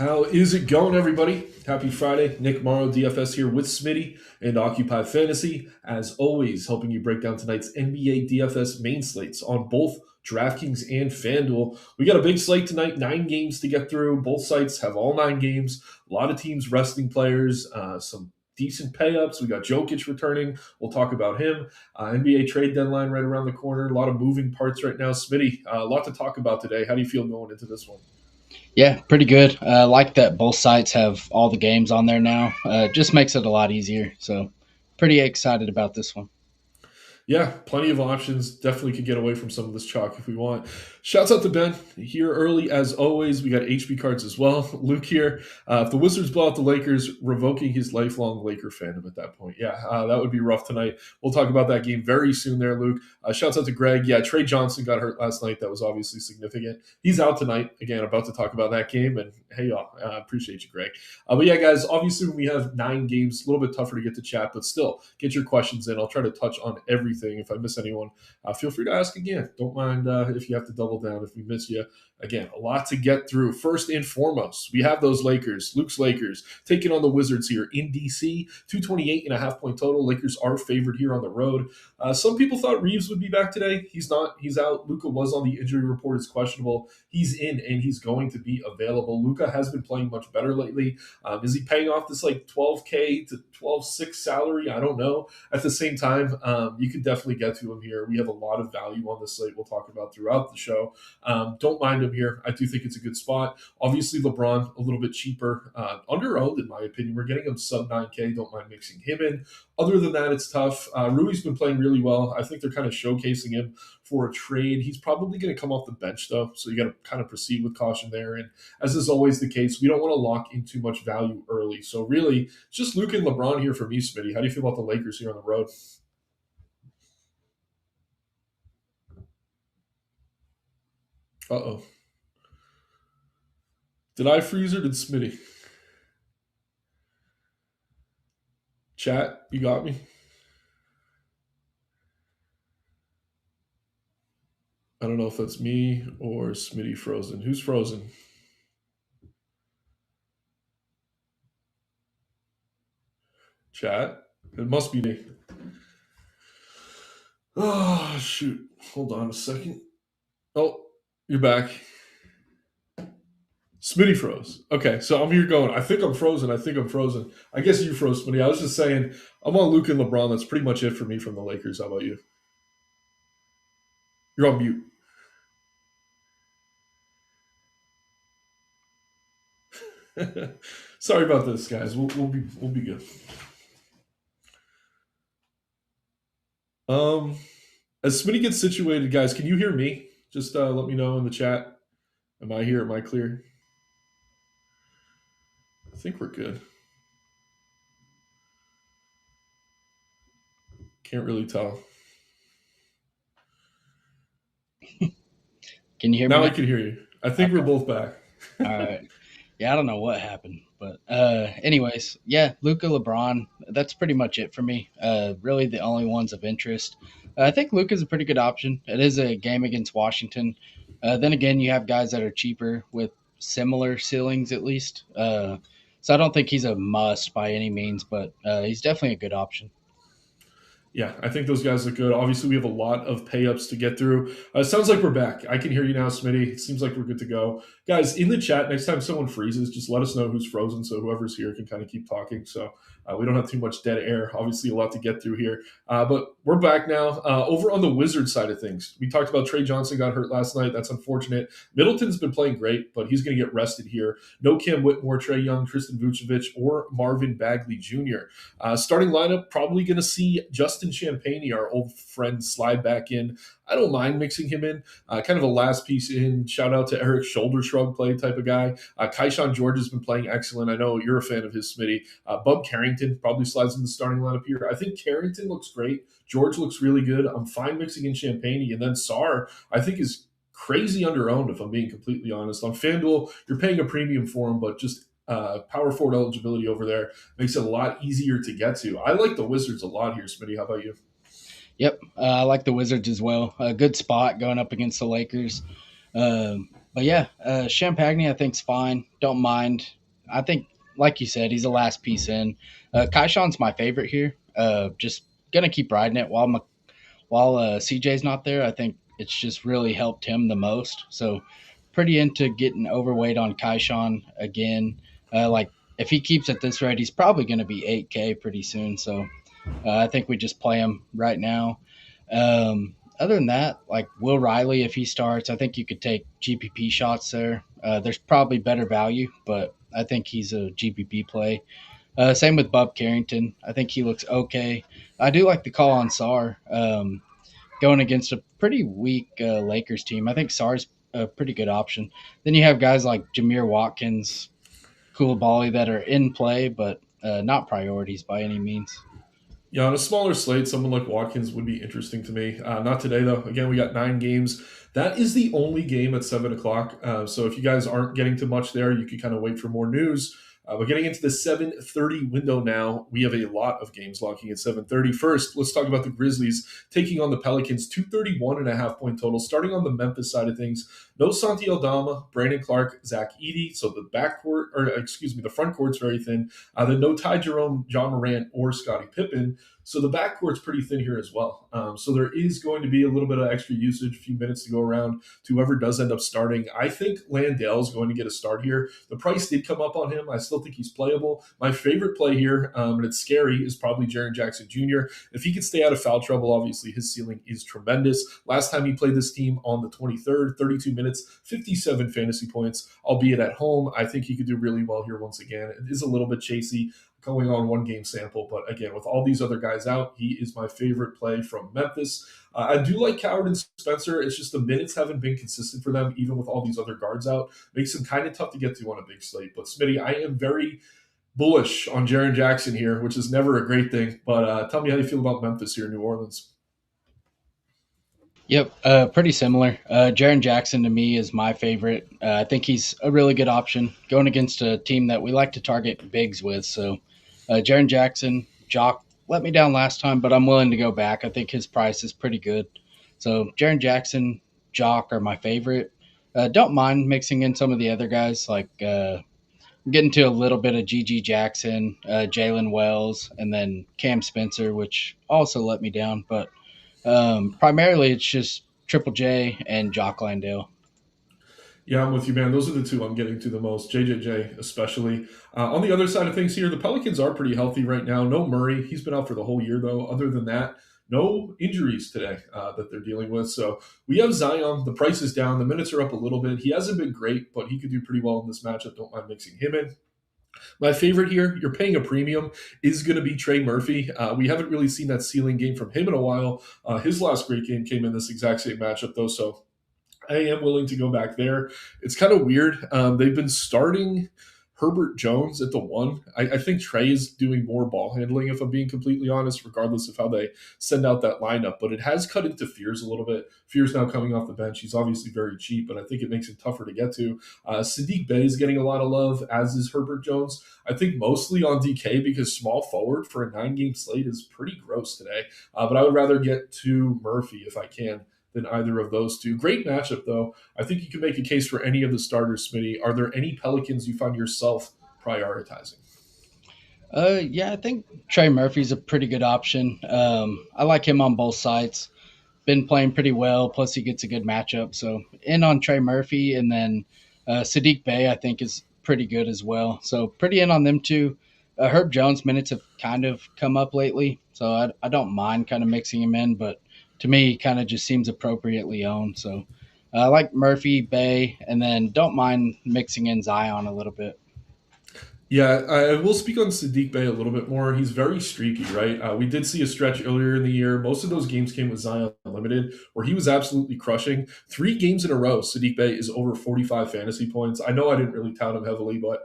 How is it going, everybody? Happy Friday. Nick Marro, DFS here with Smitty and Occupy Fantasy. As always, helping you break down tonight's NBA DFS main slates on both DraftKings and FanDuel. We got a big slate tonight, 9 games to get through. Both sites have all 9 games. A lot of teams resting players, some decent pay-ups. We got Jokic returning. We'll talk about him. NBA trade deadline right around the corner. A lot of moving parts right now. Smitty, a lot to talk about today. How do you feel going into this one? Yeah, pretty good. Like that both sites have all the games on there now. Just makes it a lot easier. So, pretty excited about this one. Yeah, plenty of options. Definitely could get away from some of this chalk if we want. Shouts out to Ben here early as always. We got HB cards as well. Luke here. If the Wizards blow out the Lakers, revoking his lifelong Laker fandom at that point. Yeah, that would be rough tonight. We'll talk about that game very soon there, Luke. Shouts out to Greg. Yeah, Trey Johnson got hurt last night. That was obviously significant. He's out tonight. Again, about to talk about that game. And hey, y'all, appreciate you, Greg. But yeah, guys, obviously when we have 9 games, a little bit tougher to get to chat, but still, get your questions in. I'll try to touch on everything. If I miss anyone, feel free to ask again. Don't mind if you have to double down if we miss you. Again, a lot to get through. First and foremost, we have those Lakers, Luke's Lakers, taking on the Wizards here in DC. 228.5 point total. Lakers are favored here on the road. Some people thought Reeves would be back today. He's not. He's out. Luka was on the injury report. Is questionable. He's in, and he's going to be available. Luka has been playing much better lately. Is he paying off this like 12K to 12.6 salary? I don't know. At the same time, you can definitely get to him here. We have a lot of value on this slate we'll talk about throughout the show. Don't mind him here. I do think it's a good spot. Obviously, LeBron, a little bit cheaper. Under-owned, in my opinion. We're getting him sub 9K. Don't mind mixing him in. Other than that, it's tough. Rui's been playing really well. I think they're kind of showcasing him for a trade. He's probably going to come off the bench, though, so you got to kind of proceed with caution there. And as is always the case, we don't want to lock in too much value early. So really, it's just Luke and LeBron here for me, Smitty. How do you feel about the Lakers here on the road? Uh-oh. Did I freeze or did Smitty? Chat, you got me? I don't know if that's me or Smitty frozen. Who's frozen? Chat? It must be me. Oh, shoot. Hold on a second. Oh, you're back. Smitty froze. Okay, so I'm here going. I think I'm frozen. I guess you froze, Smitty. I was just saying, I'm on Luke and LeBron. That's pretty much it for me from the Lakers. How about you? You're on mute. Sorry about this, guys. We'll be good. As Smitty gets situated, guys, can you hear me? Just let me know in the chat. Am I here? Am I clear? I think we're good. Can't really tell. Can you hear Now me I now? can hear you. I think we're Okay. both back. All right. Yeah, I don't know what happened, but anyways, yeah, Luca LeBron. That's pretty much it for me. Really, the only ones of interest. I think Luca's a pretty good option. It is a game against Washington. Then again, you have guys that are cheaper with similar ceilings, at least. So I don't think he's a must by any means, but he's definitely a good option. Yeah, I think those guys look good. Obviously, we have a lot of pay ups to get through. Sounds like we're back. I can hear you now, Smitty. It seems like we're good to go. Guys, in the chat, next time someone freezes, just let us know who's frozen so whoever's here can kind of keep talking. So we don't have too much dead air. Obviously, a lot to get through here. But we're back now. Over on the Wizards side of things, we talked about Trey Johnson got hurt last night. That's unfortunate. Middleton's been playing great, but he's going to get rested here. No Cam Whitmore, Trey Young, Tristan Vucevic, or Marvin Bagley Jr. Starting lineup, probably going to see Justin Champagne, our old friend, slide back in. I don't mind mixing him in. Kind of a last piece in. Shout out to Eric Shoulder Shrug play type of guy. Kaishan George has been playing excellent. I know you're a fan of his, Smitty. Bub Carrington probably slides in the starting lineup here. I think Carrington looks great. George looks really good. I'm fine mixing in Champagne. And then Sarr, I think, is crazy underowned, if I'm being completely honest. On FanDuel, you're paying a premium for him, but just power forward eligibility over there makes it a lot easier to get to. I like the Wizards a lot here, Smitty. How about you? Yep, I like the Wizards as well. A good spot going up against the Lakers. But yeah, Champagne I think's fine. Don't mind. I think, like you said, he's the last piece in. Kaishan's my favorite here. Just gonna keep riding it while CJ's not there. I think it's just really helped him the most. So pretty into getting overweight on Kaishan again. Like if he keeps at this rate, he's probably going to be 8K pretty soon. So I think we just play him right now. Other than that, like Will Riley, if he starts, I think you could take GPP shots there. There's probably better value, but I think he's a GPP play. Same with Bob Carrington. I think he looks okay. I do like the call on Sar going against a pretty weak Lakers team. I think Sar's a pretty good option. Then you have guys like Jameer Watkins, Koulibaly that are in play, but not priorities by any means. Yeah, on a smaller slate, someone like Watkins would be interesting to me. Not today, though. Again, we got 9 games. That is the only game at 7 o'clock. So if you guys aren't getting to much there, you can kind of wait for more news. We're getting into the 7:30 window now. We have a lot of games locking at 7:30. First, let's talk about the Grizzlies taking on the Pelicans. 231.5 point total. Starting on the Memphis side of things, no Santi Aldama, Brandon Clark, Zach Edey. So the backcourt, or excuse me, the front court's very thin. Then no Ty Jerome, John Morant, or Scottie Pippen. So the backcourt's pretty thin here as well. So there is going to be a little bit of extra usage, a few minutes to go around to whoever does end up starting. I think Landale's going to get a start here. The price did come up on him. I still think he's playable. My favorite play here, and it's scary, is probably Jaren Jackson Jr. If he can stay out of foul trouble, obviously his ceiling is tremendous. Last time he played this team on the 23rd, 32 minutes, 57 fantasy points, albeit at home. I think he could do really well here once again. It is a little bit chasey going on 1 game sample. But again, with all these other guys out, he is my favorite play from Memphis. I do like Coward and Spencer. It's just the minutes haven't been consistent for them, even with all these other guards out. Makes them kind of tough to get to on a big slate. But Smitty, I am very bullish on Jaren Jackson here, which is never a great thing. But tell me how you feel about Memphis here in New Orleans. Yep, pretty similar. Jaron Jackson to me is my favorite. I think he's a really good option going against a team that we like to target bigs with. So, Jaron Jackson, Jock let me down last time, but I'm willing to go back. I think his price is pretty good. So, Jaron Jackson, Jock are my favorite. Don't mind mixing in some of the other guys, like getting to a little bit of GG Jackson, Jalen Wells, and then Cam Spencer, which also let me down. But primarily, it's just Triple J and Jock Landale. Yeah, I'm with you, man. Those are the two I'm getting to the most. JJJ, especially. On the other side of things here, the Pelicans are pretty healthy right now. No Murray. He's been out for the whole year, though. Other than that, no injuries today that they're dealing with. So we have Zion. The price is down. The minutes are up a little bit. He hasn't been great, but he could do pretty well in this matchup. Don't mind mixing him in. My favorite here, you're paying a premium, is going to be Trey Murphy. We haven't really seen that ceiling game from him in a while. His last great game came in this exact same matchup, though. So I am willing to go back there. It's kind of weird. They've been starting Herbert Jones at the 1. I think Trey is doing more ball handling, if I'm being completely honest, regardless of how they send out that lineup. But it has cut into Fears a little bit. Fears now coming off the bench. He's obviously very cheap, but I think it makes him tougher to get to. Sadiq Bey is getting a lot of love, as is Herbert Jones. I think mostly on DK because small forward for a 9-game slate is pretty gross today. But I would rather get to Murphy if I can than either of those two. Great matchup, though. I think you can make a case for any of the starters, Smitty. Are there any Pelicans you find yourself prioritizing? Yeah, I think Trey Murphy's a pretty good option. I like him on both sides. Been playing pretty well. Plus, he gets a good matchup. So, in on Trey Murphy, and then Sadiq Bey, I think, is pretty good as well. So, pretty in on them two. Herb Jones minutes have kind of come up lately, so I don't mind kind of mixing him in, but to me, he kind of just seems appropriately owned. So, I like Murphy, Bay, and then don't mind mixing in Zion a little bit. Yeah, I will speak on Sadiq Bey a little bit more. He's very streaky, right? We did see a stretch earlier in the year. Most of those games came with Zion Unlimited, where he was absolutely crushing. 3 games in a row, Sadiq Bey is over 45 fantasy points. I know I didn't really tout him heavily, but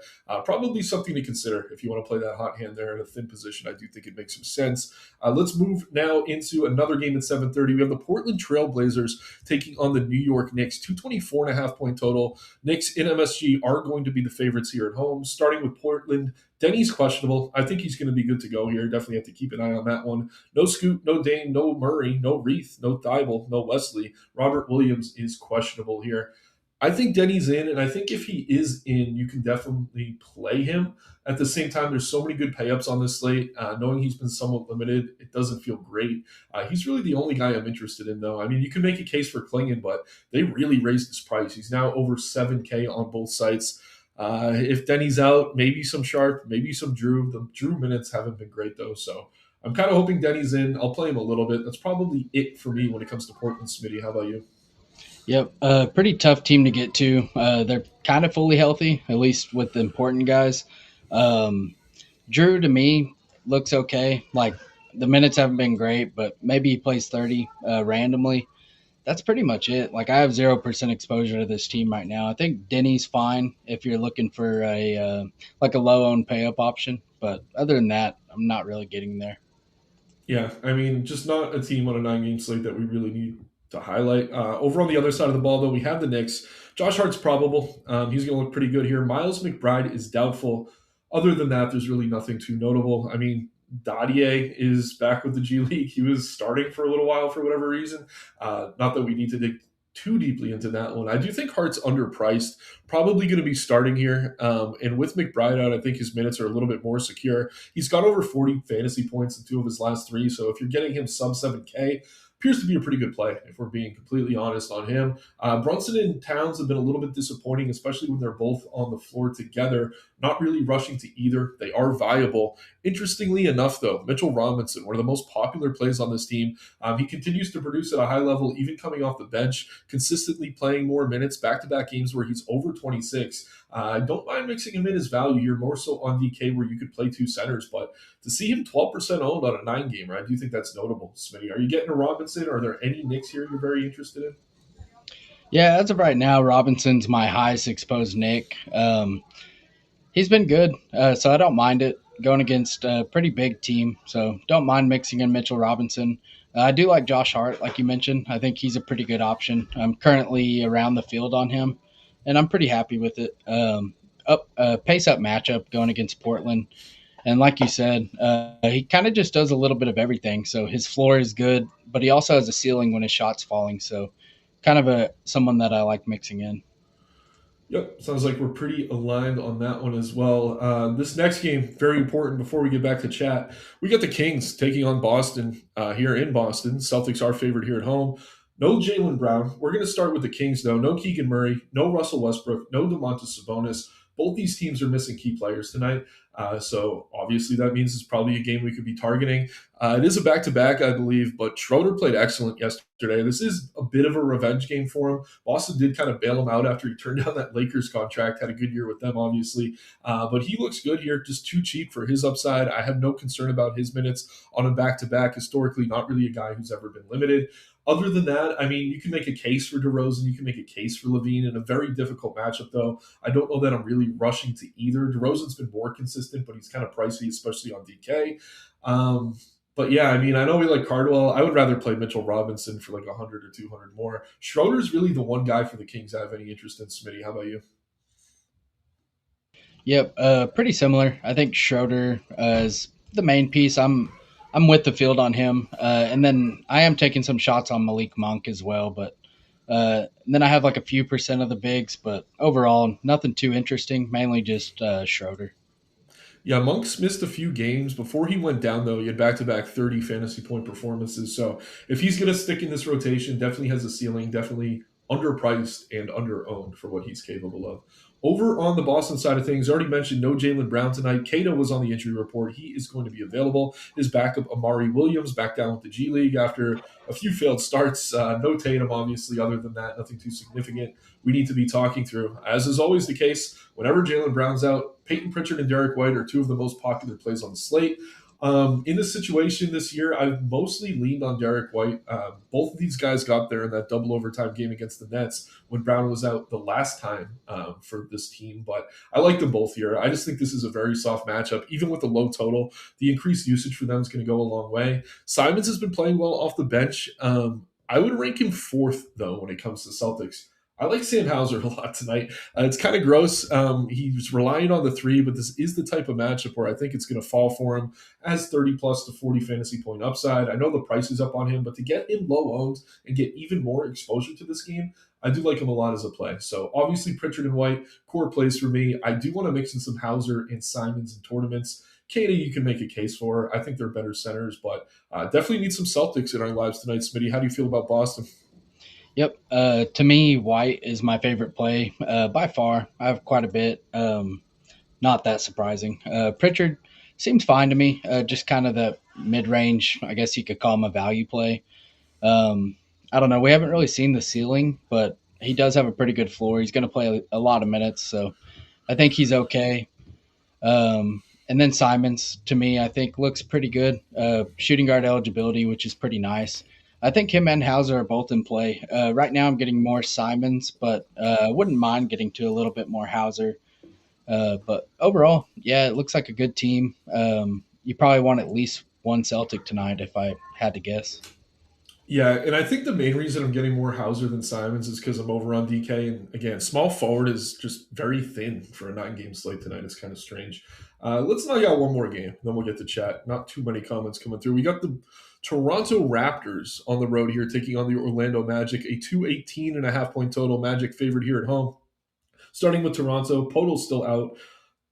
probably something to consider if you want to play that hot hand there in a thin position. I do think it makes some sense. Let's move now into another game at 7:30. We have the Portland Trailblazers taking on the New York Knicks. 224.5 point total. Knicks in MSG are going to be the favorites here at home, starting with Portland. Denny's questionable. I think he's going to be good to go here. Definitely have to keep an eye on that one. No Scoot, no Dame, no Murray, no Reith, no Thibault, no Wesley. Robert Williams is questionable here. I think Denny's in, and I think if he is in, you can definitely play him. At the same time, there's so many good payups on this slate. Knowing he's been somewhat limited, it doesn't feel great. He's really the only guy I'm interested in, though. I mean, you can make a case for Klingon, but they really raised his price. He's now over 7K on both sites. If Denny's out, maybe some Sharp, maybe some Drew. The Drew minutes haven't been great, though, so I'm kind of hoping Denny's in. I'll play him a little bit. That's probably it for me when it comes to Portland. Smitty, how about you? Yep, pretty tough team to get to. They're kind of fully healthy, at least with the important guys. Um, Drew to me looks okay. Like the minutes haven't been great, but maybe he plays 30 randomly. That's pretty much it. Like I have 0% exposure to this team right now. I think Denny's fine if you're looking for a like a low owned pay up option, but other than that, I'm not really getting there. Yeah, I mean, just not a team on a 9 game slate that we really need to highlight. Over on the other side of the ball, though, we have the Knicks. Josh Hart's probable. He's going to look pretty good here. Miles McBride is doubtful. Other than that, there's really nothing too notable. I mean, Dadier is back with the G League. He was starting for a little while for whatever reason. Not that we need to dig too deeply into that one. I do think Hart's underpriced, probably going to be starting here. And with McBride out, I think his minutes are a little bit more secure. He's got over 40 fantasy points in two of his last three. So if you're getting him sub 7K, appears to be a pretty good play, if we're being completely honest on him. Brunson and Towns have been a little bit disappointing, especially when they're both on the floor together, not really rushing to either. They are viable. Interestingly enough, though, Mitchell Robinson, one of the most popular plays on this team, he continues to produce at a high level, even coming off the bench, consistently playing more minutes, back-to-back games where he's over 26. I don't mind mixing him in as value here, more so on DK where you could play two centers, but to see him 12% owned on a 9 gamer, I do think that's notable. Smitty, are you getting a Robinson? Are there any Knicks here you're very interested in? Yeah, as of right now, Robinson's my highest exposed Nick. He's been good, so I don't mind it going against a pretty big team. So don't mind mixing in Mitchell Robinson. I do like Josh Hart, like you mentioned. I think he's a pretty good option. I'm currently around the field on him, and I'm pretty happy with it. Up pace up matchup going against Portland, and like you said, he kind of just does a little bit of everything. So his floor is good, but he also has a ceiling when his shot's falling. So kind of a someone that I like mixing in. Yep, sounds like we're pretty aligned on that one as well. This next game, very important before we get back to chat. We got the Kings taking on Boston here in Boston. Celtics are favored here at home. No Jalen Brown. We're going to start with the Kings, though. No Keegan Murray, no Russell Westbrook, no DeMontis Sabonis. Both these teams are missing key players tonight. So obviously that means it's probably a game we could be targeting. It is a back-to-back, I believe, but Schroeder played excellent yesterday. This is a bit of a revenge game for him. Boston did kind of bail him out after he turned down that Lakers contract, had a good year with them, obviously. But he looks good here, just too cheap for his upside. I have no concern about his minutes on a back-to-back. Historically, not really a guy who's ever been limited. Other than that, I mean, you can make a case for DeRozan, you can make a case for Levine in a very difficult matchup, though. I don't know that I'm really rushing to either. DeRozan's been more consistent, but he's kind of pricey, especially on DK. But yeah, I mean, I know we like Cardwell. I would rather play Mitchell Robinson for like 100 or 200 more. Schroeder's really the one guy for the Kings I have any interest in. Smitty, how about you? Yep, pretty similar. I think Schroeder is the main piece. I'm with the field on him, and then I am taking some shots on Malik Monk as well. But then I have like a few percent of the bigs, but overall nothing too interesting. Mainly just Schroeder. Yeah, Monk's missed a few games. Before he went down, though, he had back-to-back 30 fantasy point performances. So if he's going to stick in this rotation, definitely has a ceiling, definitely underpriced and under-owned for what he's capable of. Over on the Boston side of things, already mentioned no Jalen Brown tonight. Cato was on the injury report. He is going to be available. His backup, Amari Williams, back down with the G League after a few failed starts. No Tatum, obviously, other than that, nothing too significant we need to be talking through. As is always the case, whenever Jalen Brown's out, Peyton Pritchard and Derek White are two of the most popular plays on the slate. In this situation this year, I've mostly leaned on Derek White. Both of these guys got there in that double overtime game against the Nets when Brown was out the last time for this team. But I like them both here. I just think this is a very soft matchup. Even with the low total, the increased usage for them is going to go a long way. Simons has been playing well off the bench. I would rank him fourth, though, when it comes to Celtics. I like Sam Hauser a lot tonight. It's kind of gross. He's relying on the three, but this is the type of matchup where I think it's going to fall for him as 30 plus to 40 fantasy point upside. I know the price is up on him, but to get him low owned and get even more exposure to this game, I do like him a lot as a play. So obviously Pritchard and White, core plays for me. I do want to mix in some Hauser and Simons in tournaments. Katie, you can make a case for. I think they're better centers, but definitely need some Celtics in our lives tonight. Smitty, how do you feel about Boston? Yep. To me, White is my favorite play by far. I have quite a bit. Not that surprising. Pritchard seems fine to me. Just kind of the mid range. I guess you could call him a value play. I don't know. We haven't really seen the ceiling, but he does have a pretty good floor. He's going to play a lot of minutes, so I think he's okay. And then Simons, to me, I think looks pretty good. Shooting guard eligibility, which is pretty nice. I think him and Hauser are both in play. Right now, I'm getting more Simons, but I wouldn't mind getting to a little bit more Hauser. But overall, yeah, it looks like a good team. You probably want at least one Celtic tonight, if I had to guess. Yeah, and I think the main reason I'm getting more Hauser than Simons is because I'm over on DK. And again, small forward is just very thin for a 9 game slate tonight. It's kind of strange. Let's knock out one more game, then we'll get to chat. Not too many comments coming through. We got the Toronto Raptors on the road here, taking on the Orlando Magic, a 218.5 point total. Magic favored here at home. Starting with Toronto, Podel's still out.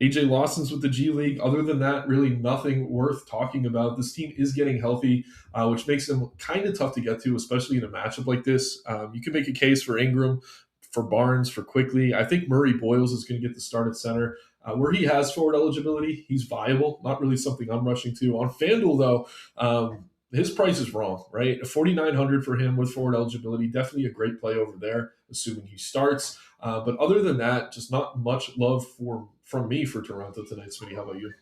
AJ Lawson's with the G League. Other than that, really nothing worth talking about. This team is getting healthy, which makes them kind of tough to get to, especially in a matchup like this. You can make a case for Ingram, for Barnes, for Quickly. I think Murray Boyles is going to get the start at center. Where he has forward eligibility, he's viable. Not really something I'm rushing to. On FanDuel, though, his price is wrong, right? 4,900 for him with forward eligibility. Definitely a great play over there, assuming he starts. But other than that, just not much love from me for Toronto tonight. Smitty, how about you?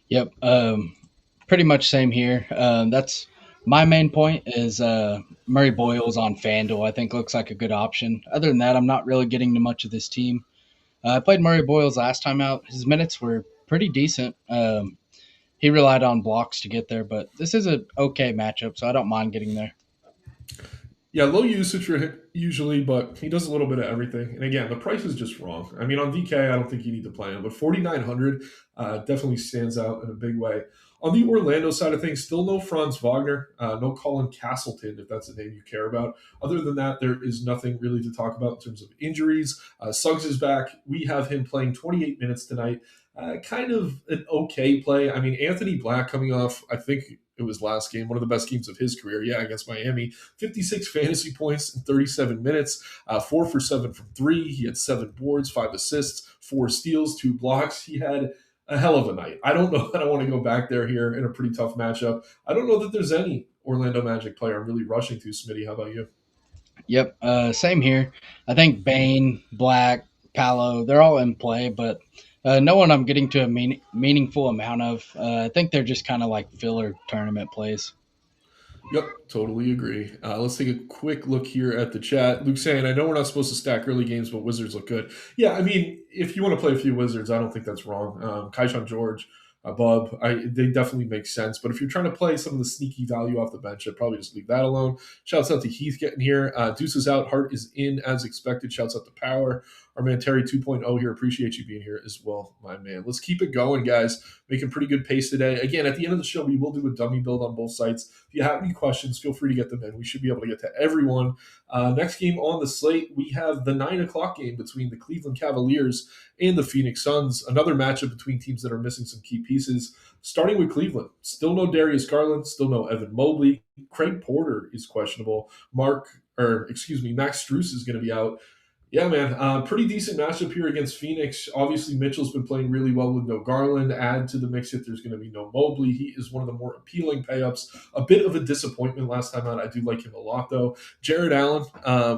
Yep. Pretty much same here. That's my main point is Murray Boyles on FanDuel. I think looks like a good option. Other than that, I'm not really getting to much of this team. I played Murray Boyles last time out. His minutes were pretty decent. He relied on blocks to get there, but this is an okay matchup, so I don't mind getting there. Yeah, low usage for him usually, but he does a little bit of everything. And again, the price is just wrong. I mean, on DK, I don't think you need to play him, but 4,900 definitely stands out in a big way. On the Orlando side of things, still no Franz Wagner, no Colin Castleton, if that's a name you care about. Other than that, there is nothing really to talk about in terms of injuries. Suggs is back. We have him playing 28 minutes tonight. Kind of an okay play. I mean, Anthony Black coming off, I think it was last game, one of the best games of his career. Yeah, against Miami. 56 fantasy points in 37 minutes, 4 for 7 from 3. He had 7 boards, 5 assists, 4 steals, 2 blocks. He had a hell of a night. I don't know that I want to go back there here in a pretty tough matchup. I don't know that there's any Orlando Magic player I'm really rushing to. Smitty, how about you? Yep. Same here. I think Bain, Black, Palo, they're all in play, but no one I'm getting to a meaningful amount of. I think they're just kind of like filler tournament plays. Yep, totally agree. Let's take a quick look here at the chat. Luke saying, I know we're not supposed to stack early games, but Wizards look good. Yeah, I mean, if you want to play a few Wizards, I don't think that's wrong. Kaishan George, Bub, they definitely make sense. But if you're trying to play some of the sneaky value off the bench, I'd probably just leave that alone. Shouts out to Heath getting here. Deuce is out. Hart is in as expected. Shouts out to Power. Our man Terry 2.0 here. Appreciate you being here as well, my man. Let's keep it going, guys. Making pretty good pace today. Again, at the end of the show, we will do a dummy build on both sites. If you have any questions, feel free to get them in. We should be able to get to everyone. Next game on the slate, we have the 9 o'clock game between the Cleveland Cavaliers and the Phoenix Suns. Another matchup between teams that are missing some key pieces. Starting with Cleveland, still no Darius Garland, still no Evan Mobley. Craig Porter is questionable. Max Strus is going to be out. Yeah, man, pretty decent matchup here against Phoenix. Obviously, Mitchell's been playing really well with no Garland. Add to the mix it, there's going to be no Mobley. He is one of the more appealing payups. A bit of a disappointment last time out. I do like him a lot, though. Jared Allen,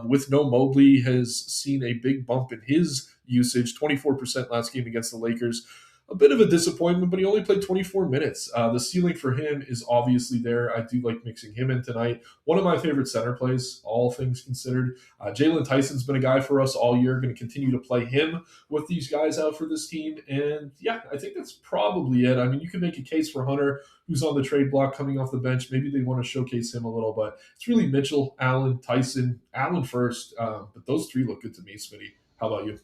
with no Mobley, has seen a big bump in his usage, 24% last game against the Lakers. A bit of a disappointment, but he only played 24 minutes. The ceiling for him is obviously there. I do like mixing him in tonight. One of my favorite center plays, all things considered. Jalen Tyson's been a guy for us all year. Going to continue to play him with these guys out for this team. And yeah, I think that's probably it. I mean, you can make a case for Hunter, who's on the trade block coming off the bench. Maybe they want to showcase him a little, but it's really Mitchell, Allen, Tyson, Allen first. But those three look good to me, Smitty. How about you?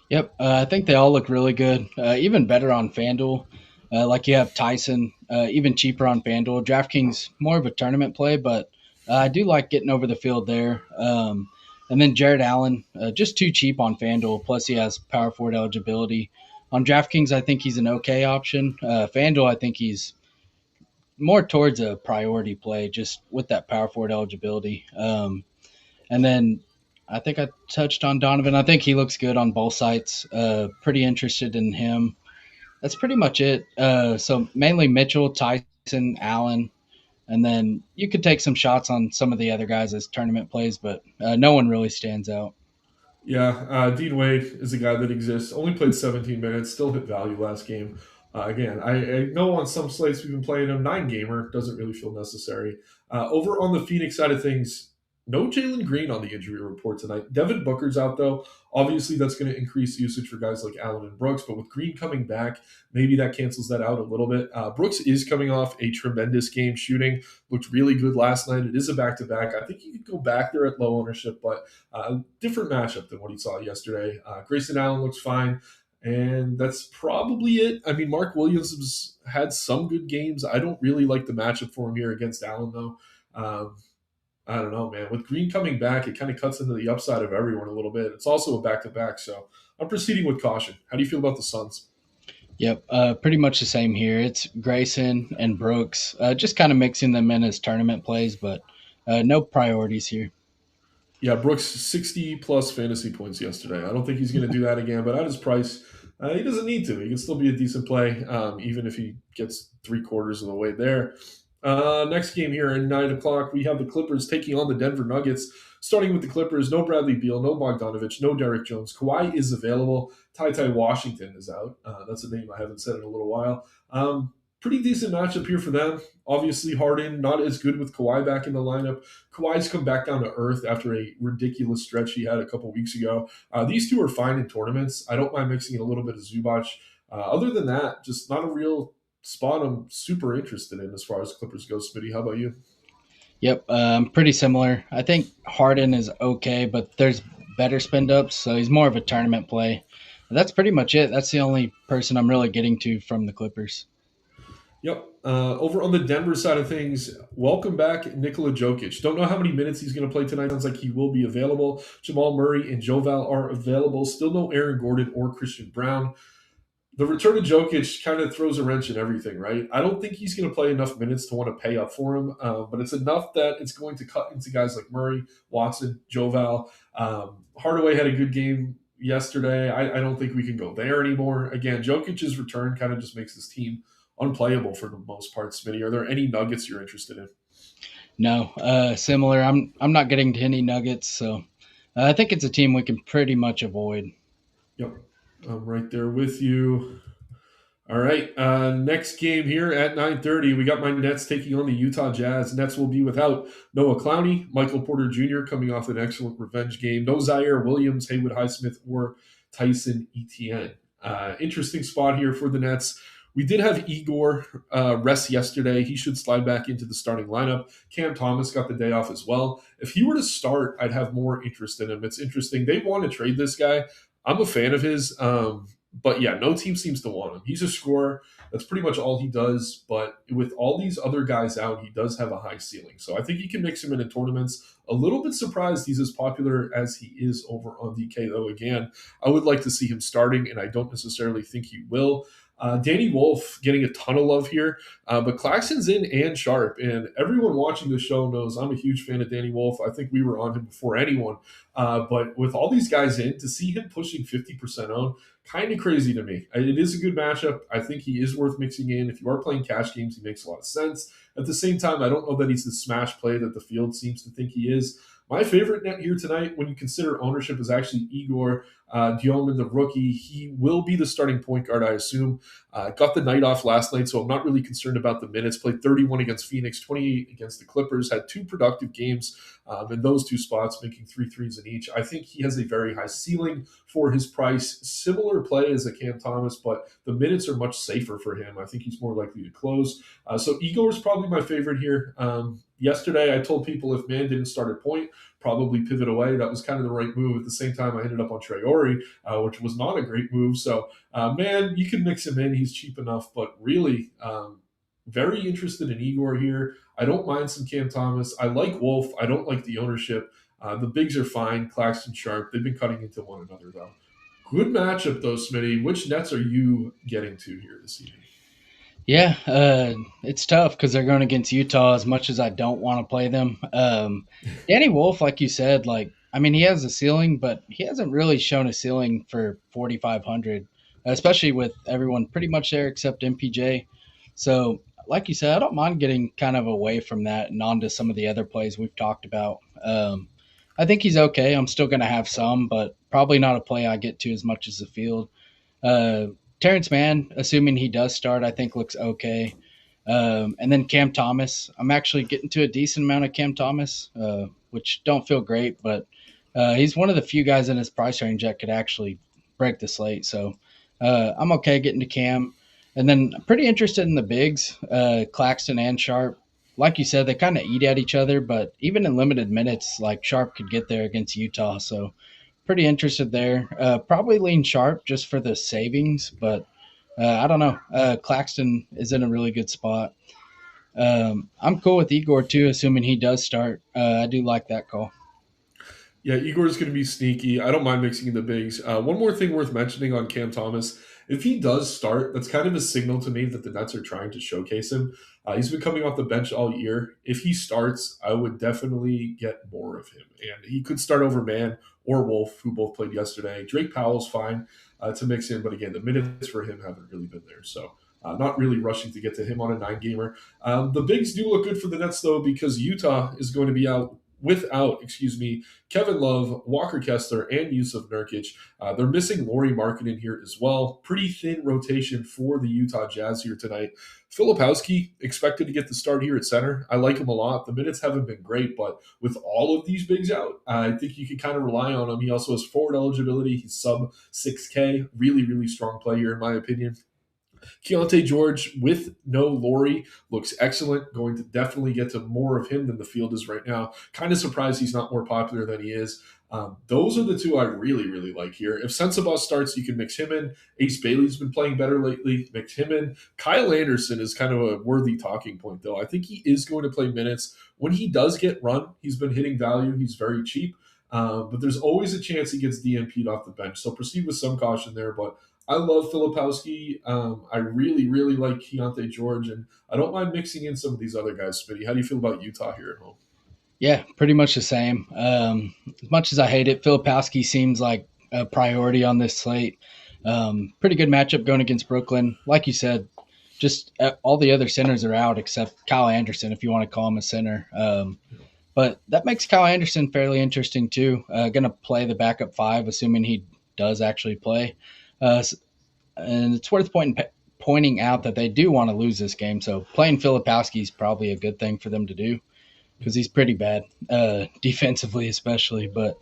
Yep, I think they all look really good. Even better on FanDuel. Like you have Tyson, even cheaper on FanDuel. DraftKings, more of a tournament play, but I do like getting over the field there. And And then Jared Allen, just too cheap on FanDuel. Plus, he has power forward eligibility. On DraftKings, I think he's an okay option. FanDuel, I think he's more towards a priority play just with that power forward eligibility. And then I think I touched on Donovan. I think he looks good on both sites. Pretty interested in him. That's pretty much it. So mainly Mitchell, Tyson, Allen, and then you could take some shots on some of the other guys as tournament plays, but no one really stands out. Yeah, Dean Wade is a guy that exists. Only played 17 minutes, still hit value last game. Again, I know on some slates we've been playing him. 9 gamer doesn't really feel necessary. Over on the Phoenix side of things, no Jalen Green on the injury report tonight. Devin Booker's out though. Obviously, that's going to increase usage for guys like Allen and Brooks. But with Green coming back, maybe that cancels that out a little bit. Brooks is coming off a tremendous game shooting. Looked really good last night. It is a back-to-back. I think you could go back there at low ownership, but different matchup than what he saw yesterday. Grayson Allen looks fine, and that's probably it. I mean, Mark Williams has had some good games. I don't really like the matchup for him here against Allen, though. I don't know, man. With Green coming back, it kind of cuts into the upside of everyone a little bit. It's also a back-to-back, so I'm proceeding with caution. How do you feel about the Suns? Yep, pretty much the same here. It's Grayson and Brooks, just kind of mixing them in as tournament plays, but no priorities here. Yeah, Brooks 60 plus fantasy points yesterday. I don't think he's going to do that again, but at his price, he doesn't need to. He can still be a decent play, even if he gets 3/4 of the way there. Next game here at 9 o'clock, we have the Clippers taking on the Denver Nuggets. Starting with the Clippers, no Bradley Beal, no Bogdanovich, no Derek Jones. Kawhi is available. Ty Washington is out. That's a name I haven't said in a little while. Pretty decent matchup here for them. Obviously, Harden not as good with Kawhi back in the lineup. Kawhi's come back down to earth after a ridiculous stretch he had a couple weeks ago. These two are fine in tournaments. I don't mind mixing in a little bit of Zubac. Other than that, just not a real spot I'm super interested in as far as Clippers go. Smitty, how about you? Yep, pretty similar. I think Harden is okay, but there's better spend ups, so he's more of a tournament play. That's pretty much it. That's the only person I'm really getting to from the Clippers. Yep. Over on the Denver side of things, welcome back Nikola Jokic. Don't know how many minutes he's going to play tonight. Sounds like he will be available. Jamal Murray and Joval are available. Still no Aaron Gordon or Christian Brown. The return of Jokic kind of throws a wrench in everything, right? I don't think he's going to play enough minutes to want to pay up for him, but it's enough that it's going to cut into guys like Murray, Watson, Joval. Hardaway had a good game yesterday. I don't think we can go there anymore. Again, Jokic's return kind of just makes this team unplayable for the most part. Smitty, are there any Nuggets you're interested in? No, similar. I'm not getting to any Nuggets, so I think it's a team we can pretty much avoid. Yep, I'm right there with you. All right, next game here at 9:30, we got my Nets taking on the Utah Jazz. Nets will be without Noah Clowney, Michael Porter Jr. coming off an excellent revenge game. No Zaire Williams, Haywood Highsmith, or Tyson Etienne. Interesting spot here for the Nets. We did have Igor rest yesterday. He should slide back into the starting lineup. Cam Thomas got the day off as well. If he were to start, I'd have more interest in him. It's interesting. They want to trade this guy. I'm a fan of his. But yeah, no team seems to want him. He's a scorer. That's pretty much all he does. But with all these other guys out, he does have a high ceiling. So I think you can mix him in tournaments. A little bit surprised he's as popular as he is over on DK, though. Again, I would like to see him starting, and I don't necessarily think he will. Danny Wolf getting a ton of love here, but Claxton's in and Sharp, and everyone watching the show knows I'm a huge fan of Danny Wolf. I think we were on him before anyone, but with all these guys in, to see him pushing 50% owned, kind of crazy to me. It is a good matchup. I think he is worth mixing in. If you are playing cash games, he makes a lot of sense. At the same time, I don't know that he's the smash play that the field seems to think he is. My favorite net here tonight, when you consider ownership, is actually Igor Dioman, the rookie. He will be the starting point guard, I assume. Got the night off last night, so I'm not really concerned about the minutes. Played 31 against Phoenix, 28 against the Clippers. Had two productive games in those two spots, making 3 threes in each. I think he has a very high ceiling for his price. Similar play as a Cam Thomas, but the minutes are much safer for him. I think he's more likely to close. So Igor is probably my favorite here. Yesterday, I told people if Man didn't start at point, probably pivot away. That was kind of the right move. At the same time, I ended up on Traore, which was not a great move. So, man, you can mix him in. He's cheap enough, but really very interested in Igor here. I don't mind some Cam Thomas. I like Wolf. I don't like the ownership. The bigs are fine. Claxton, Sharp, they've been cutting into one another though. Good matchup though, Smitty. Which Nets are you getting to here this evening? Yeah, it's tough because they're going against Utah. As much as I don't want to play them, Danny Wolf, like you said, like I mean, he has a ceiling, but he hasn't really shown a ceiling for 4,500, especially with everyone pretty much there except MPJ. So, like you said, I don't mind getting kind of away from that and onto some of the other plays we've talked about. I think he's okay. I'm still going to have some, but probably not a play I get to as much as the field. Uh, Terrence Mann, assuming he does start, I think looks okay. And then Cam Thomas, I'm actually getting to a decent amount of Cam Thomas, which don't feel great, but he's one of the few guys in his price range that could actually break the slate. So I'm okay getting to Cam. And then I'm pretty interested in the bigs, Claxton and Sharp. Like you said, they kind of eat at each other, but even in limited minutes, like Sharp could get there against Utah. So pretty interested there. Probably lean Sharp just for the savings, but I don't know. Claxton is in a really good spot. I'm cool with Igor too, assuming he does start. I do like that call. Yeah, Igor's going to be sneaky. I don't mind mixing in the bigs. One more thing worth mentioning on Cam Thomas. If he does start, that's kind of a signal to me that the Nets are trying to showcase him. He's been coming off the bench all year. If he starts, I would definitely get more of him. And he could start over Mann or Wolf, who both played yesterday. Drake Powell's fine to mix in, but again, the minutes for him haven't really been there. So not really rushing to get to him on a 9 gamer. The bigs do look good for the Nets, though, because Utah is going to be out Kevin Love, Walker Kessler, and Yusuf Nurkic. They're missing Lauri Markkanen here as well. Pretty thin rotation for the Utah Jazz here tonight. Filipowski expected to get the start here at center. I like him a lot. The minutes haven't been great, but with all of these bigs out, I think you can kind of rely on him. He also has forward eligibility. He's sub 6K. Really, really strong player, in my opinion. Keontae George with no Laurie looks excellent. Going to definitely get to more of him than the field is right now. Kind of surprised he's not more popular than he is. Those are the two I really, really like here. If Sensabaugh starts, you can mix him in. Ace Bailey's been playing better lately. Mix him in. Kyle Anderson is kind of a worthy talking point, though. I think he is going to play minutes. When he does get run, he's been hitting value. He's very cheap. But there's always a chance he gets DMP'd off the bench. So proceed with some caution there. But I love Filipowski. I really, really like Keontae George, and I don't mind mixing in some of these other guys. Smitty, how do you feel about Utah here at home? Yeah, pretty much the same. As much as I hate it, Filipowski seems like a priority on this slate. Pretty good matchup going against Brooklyn. Like you said, just all the other centers are out except Kyle Anderson, if you want to call him a center. But that makes Kyle Anderson fairly interesting too. Going to play the backup five, assuming he does actually play. Uh, and it's worth pointing out that they do want to lose this game. So playing Filipowski is probably a good thing for them to do because he's pretty bad defensively, especially. But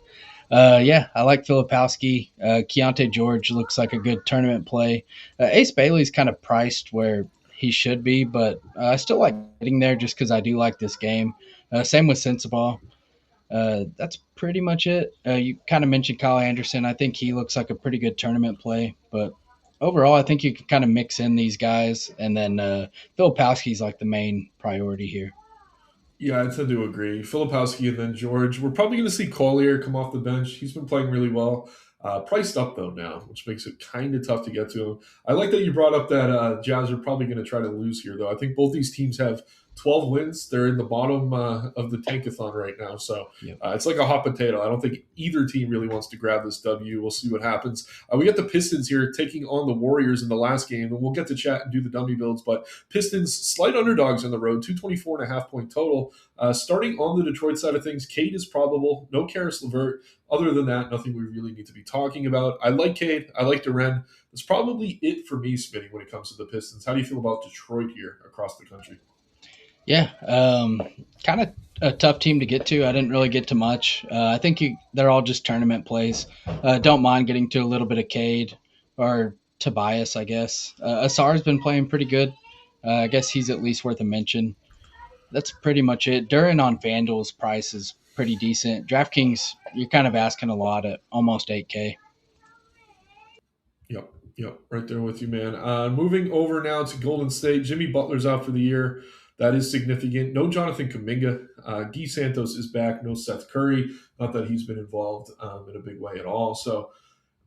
yeah, I like Filipowski. Keontae George looks like a good tournament play. Ace Bailey's kind of priced where he should be, but I still like getting there just because I do like this game. Same with Sensabaugh. That's pretty much it. You kind of mentioned Kyle Anderson. I think he looks like a pretty good tournament play, but overall, I think you can kind of mix in these guys, and then Filipowski's like the main priority here. Yeah, I tend to agree. Filipowski and then George. We're probably going to see Collier come off the bench. He's been playing really well. Priced up though now, which makes it kind of tough to get to him. I like that you brought up that Jazz are probably going to try to lose here, though. I think both these teams have 12 wins. They're in the bottom of the tankathon right now, so Yep. it's like a hot potato. I don't think either team really wants to grab this W. We'll see what happens. We got the Pistons here taking on the Warriors in the last game, and we'll get to chat and do the dummy builds. But Pistons slight underdogs on the road, 224.5 point total. Starting on the Detroit side of things, Cade is probable. No Karis LeVert. Other than that, nothing we really need to be talking about. I like Cade. I like Duren. That's probably it for me, Smitty, when it comes to the Pistons. How do you feel about Detroit here across the country? Yeah, kind of a tough team to get to. I didn't really get to much. I think they're all just tournament plays. Don't mind getting to a little bit of Cade or Tobias, I guess. Asar's been playing pretty good. I guess he's at least worth a mention. That's pretty much it. Durin on FanDuel's price is pretty decent. DraftKings, you're kind of asking a lot at almost 8K. Yep, right there with you, man. Moving over now to Golden State. Jimmy Butler's out for the year. That is significant. No Jonathan Kuminga. Guy Santos is back. No Seth Curry. Not that he's been involved in a big way at all. So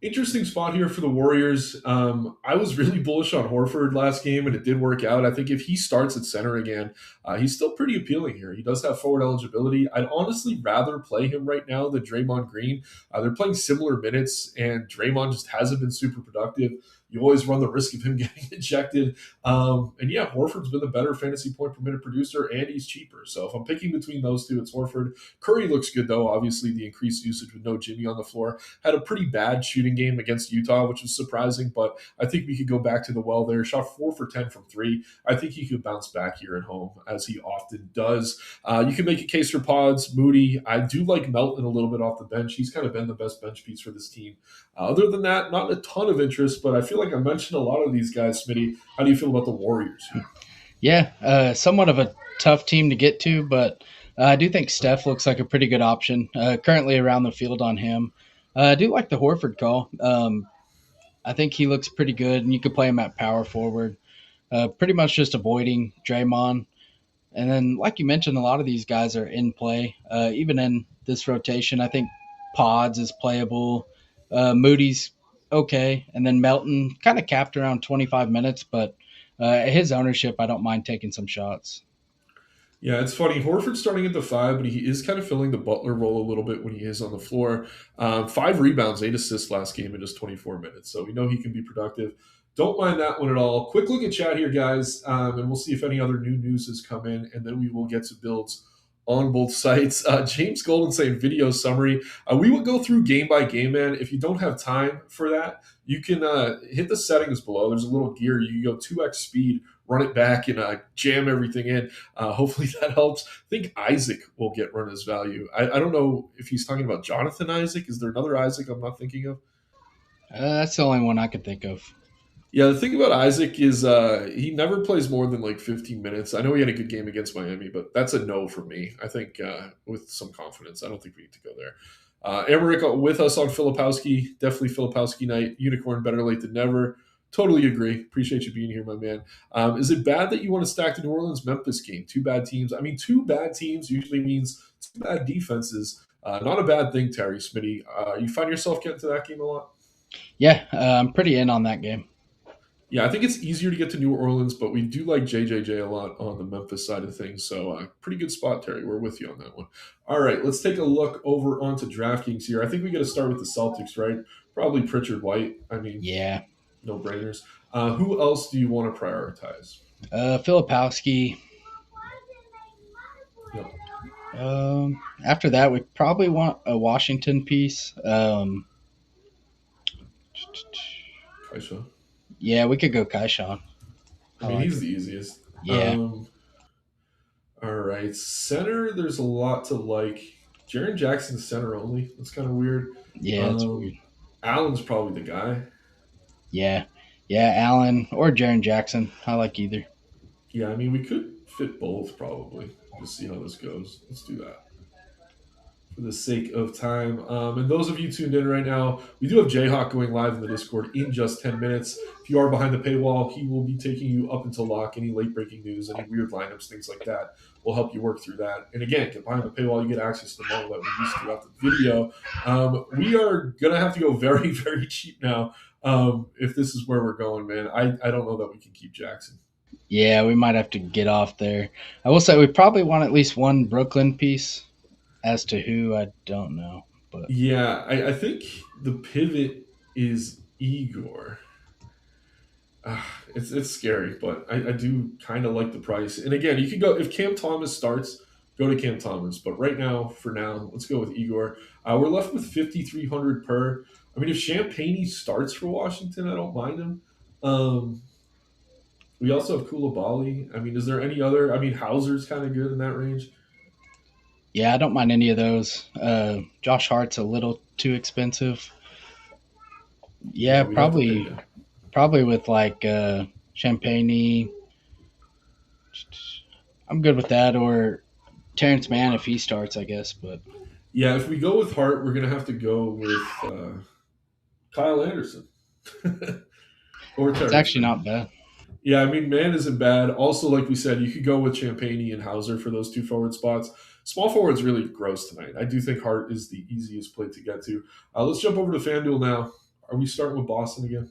interesting spot here for the Warriors. I was really bullish on Horford last game, and it did work out. I think if he starts at center again, he's still pretty appealing here. He does have forward eligibility. I'd honestly rather play him right now than Draymond Green. They're playing similar minutes, and Draymond just hasn't been super productive. You always run the risk of him getting ejected. And yeah, Horford's been the better fantasy point per minute producer, and he's cheaper. So if I'm picking between those two, it's Horford. Curry looks good, though. Obviously, the increased usage with no Jimmy on the floor. Had a pretty bad shooting game against Utah, which was surprising, but I think we could go back to the well there. Shot 4 for 10 from three. I think he could bounce back here at home, as he often does. You can make a case for Pods, Moody. I do like Melton a little bit off the bench. He's kind of been the best bench piece for this team. Other than that, not a ton of interest, but I feel like I mentioned a lot of these guys, Smitty. How do you feel about the Warriors here? Yeah, somewhat of a tough team to get to, but I do think Steph looks like a pretty good option. Currently around the field on him. I do like the Horford call. I think he looks pretty good, and you could play him at power forward. Pretty much just avoiding Draymond. And then, like you mentioned, a lot of these guys are in play. Even in this rotation, I think Pods is playable. Moody's okay. And then Melton kind of capped around 25 minutes, but his ownership, I don't mind taking some shots. Yeah, it's funny. Horford's starting at the five, but he is kind of filling the Butler role a little bit when he is on the floor. 5 rebounds, 8 assists last game in just 24 minutes. So we know he can be productive. Don't mind that one at all. Quick look at chat here, guys, and we'll see if any other new news has come in, and then we will get to builds on both sites. James Golden saying video summary. We will go through game by game, man. If you don't have time for that, you can hit the settings below. There's a little gear. You can go 2x speed, run it back, and jam everything in. Hopefully that helps. I think Isaac will get run as value. I don't know if he's talking about Jonathan Isaac. Is there another Isaac I'm not thinking of? That's the only one I could think of. Yeah, the thing about Isaac is he never plays more than like 15 minutes. I know he had a good game against Miami, but that's a no for me. I think with some confidence, I don't think we need to go there. Emmerich with us on Filipowski. Definitely Filipowski night. Unicorn better late than never. Totally agree. Appreciate you being here, my man. Is it bad that you want to stack the New Orleans Memphis game? Two bad teams. I mean, two bad teams usually means two bad defenses. Not a bad thing, Terry Smitty. You find yourself getting to that game a lot? Yeah, I'm pretty in on that game. Yeah, I think it's easier to get to New Orleans, but we do like JJJ a lot on the Memphis side of things. So, pretty good spot, Terry. We're with you on that one. All right, let's take a look over onto DraftKings here. I think we got to start with the Celtics, right? Probably Pritchard White. I mean, Yeah. no brainers. Who else do you want to prioritize? Filipowski. Yep. After that, we probably want a Washington piece. Kaisha. Yeah, we could go Kaishan. I mean, he's the easiest. Yeah. All right. Center, there's a lot to like. Jaren Jackson's center only. That's kind of weird. Yeah, that's weird. Allen's probably the guy. Yeah. Yeah, Allen or Jaren Jackson. I like either. Yeah, I mean, we could fit both probably. Just see how this goes. Let's do that for the sake of time. And those of you tuned in right now, we do have Jayhawk going live in the Discord in just 10 minutes. If you are behind the paywall, he will be taking you up until lock. Any late breaking news, any weird lineups, things like that, will help you work through that. And again, get behind the paywall, you get access to the model that we used throughout the video. We are going to have to go very, very cheap now if this is where we're going, man. I don't know that we can keep Jackson. Yeah, we might have to get off there. I will say we probably want at least one Brooklyn piece. As to who, I don't know. But yeah, I think the pivot is Igor. It's scary, but I do kind of like the price. And again, you could go if Cam Thomas starts, go to Cam Thomas. But right now, for now, let's go with Igor. We're left with 5,300 per. I mean, if Champagne starts for Washington, I don't mind him. We also have Koulibaly. I mean, is there any other? I mean, Hauser's kind of good in that range. Yeah, I don't mind any of those. Josh Hart's a little too expensive. Yeah, probably with like Champagne. I'm good with that, or Terrence Mann if he starts, I guess. But yeah, if we go with Hart, we're gonna have to go with Kyle Anderson. Or it's actually not bad. Yeah, I mean, Man isn't bad. Also, like we said, you could go with Champagne and Hauser for those two forward spots. Small forward's really gross tonight. I do think Hart is the easiest play to get to. Let's jump over to FanDuel now. Are we starting with Boston again?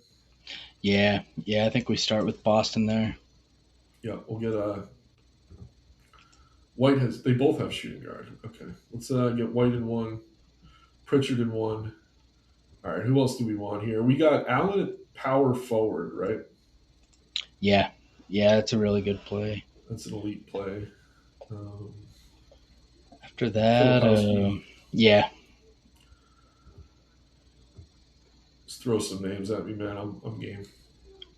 Yeah, yeah, I think we start with Boston there. Yeah, we'll get White has. They both have shooting guard. Okay, let's get White in one, Pritchard in one. All right, who else do we want here? We got Allen at power forward, right? Yeah, yeah, it's a really good play. That's an elite play. Um, After that, Filipowski. yeah, Just throw some names at me, man. I'm game.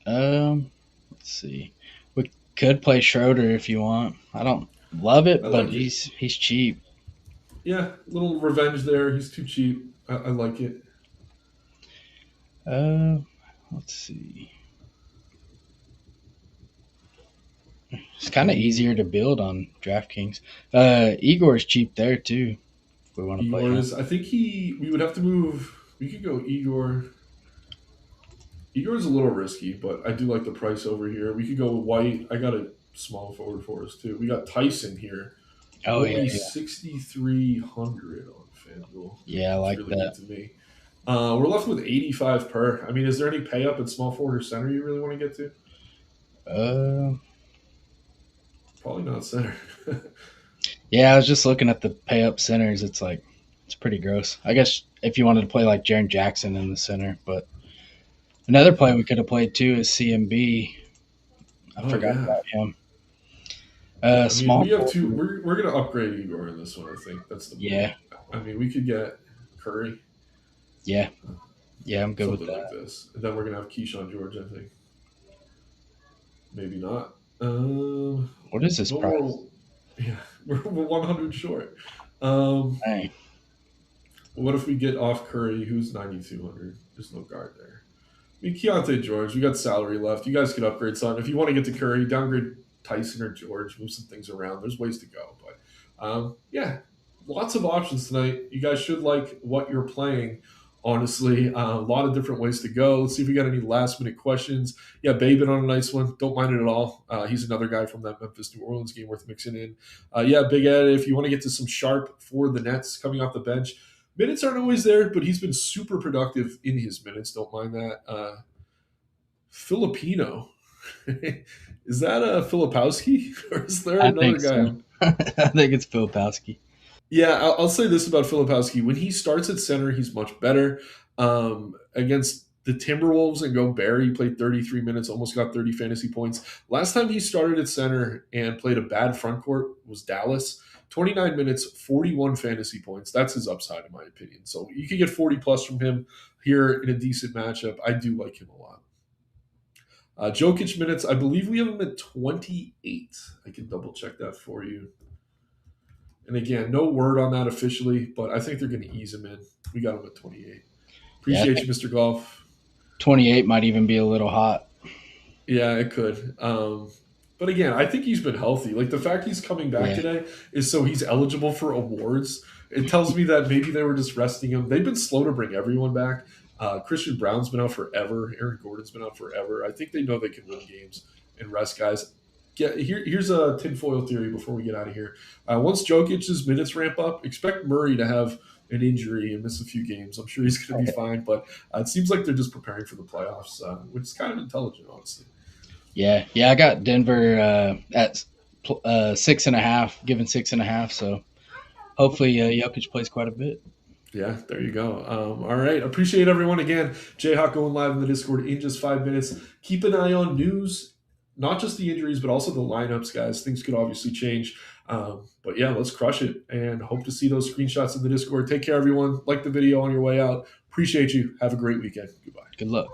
let's see. We could play Schroeder if you want. I don't love I it, but like it. he's cheap. Yeah, little revenge there. He's too cheap. I like it. Uh, let's see. It's kind of Um, easier to build on DraftKings. Igor's cheap there too. If we want to play Igor him. is. I think he. We would have to move. We could go Igor. Igor's a little risky, but I do like the price over here. We could go White. I got a small forward for us too. We got Tyson here. Oh yeah, Only yeah, 6,300 on FanDuel. yeah. I Looks like really good that. to me. We're left with 85 per. I mean, is there any pay up at small forward or center you really want to get to? Uh, Probably not center. yeah. I was just looking at the pay up centers. It's pretty gross. I guess if you wanted to play like Jaren Jackson in the center, but another play we could have played too is CMB. I Oh forgot yeah, about him. yeah. I mean, Small we have two. forward. We're gonna upgrade Igor in this one. I think that's the move. Yeah, I mean, we could get Curry, yeah, yeah. I'm good with something like that. this, and then we're gonna have Keyshawn George. I think maybe not. What is this No price? more. Yeah, we're 100 short. Um, Dang. what if we get off Curry, who's 9,200? There's no guard there. I mean, Keontae George, we got salary left. You guys could upgrade some. If you want to get to Curry, downgrade Tyson or George, move some things around. There's ways to go. But yeah, lots of options tonight. You guys should like what you're playing. Honestly, a lot of different ways to go. Let's see if we got any last minute questions. Yeah, Babin on a nice one. Don't mind it at all. He's another guy from that Memphis New Orleans game worth mixing in. Yeah, Big Ed, if you want to get to some sharp for the Nets coming off the bench, minutes aren't always there, but he's been super productive in his minutes. Don't mind that. Filipino. Is that a Filipowski? Or is there I another think so. guy? I think it's Filipowski. Yeah, I'll say this about Filipowski. When he starts at center, he's much better. Against the Timberwolves and Gobert, he played 33 minutes, almost got 30 fantasy points. Last time he started at center and played a bad front court was Dallas. 29 minutes, 41 fantasy points. That's his upside, in my opinion. So you can get 40 plus from him here in a decent matchup. I do like him a lot. Jokic minutes, I believe we have him at 28. I can double check that for you. And again, no word on that officially, but I think they're going to ease him in. We got him at 28. Yeah, I Appreciate think you, Mr. Golf. 28 might even be a little hot. Yeah, it could. But again, I think he's been healthy. Like the fact he's coming back Yeah, today is so he's eligible for awards. It tells me that maybe they were just resting him. They've been slow to bring everyone back. Christian Brown's been out forever. Aaron Gordon's been out forever. I think they know they can win games and rest guys. Here's a tinfoil theory before we get out of here. Once Jokic's minutes ramp up, expect Murray to have an injury and miss a few games. I'm sure he's going to be fine, but it seems like they're just preparing for the playoffs, which is kind of intelligent, honestly. yeah, yeah. I got Denver at 6.5, given 6.5. So hopefully Jokic plays quite a bit. Yeah, there you go. All right. Appreciate everyone again. Jayhawk going live in the Discord in just 5 minutes. Keep an eye on news, not just the injuries, but also the lineups, guys. Things could obviously change. But yeah, let's crush it and hope to see those screenshots in the Discord. Take care, everyone. Like the video on your way out. Appreciate you. Have a great weekend. Goodbye. Good luck.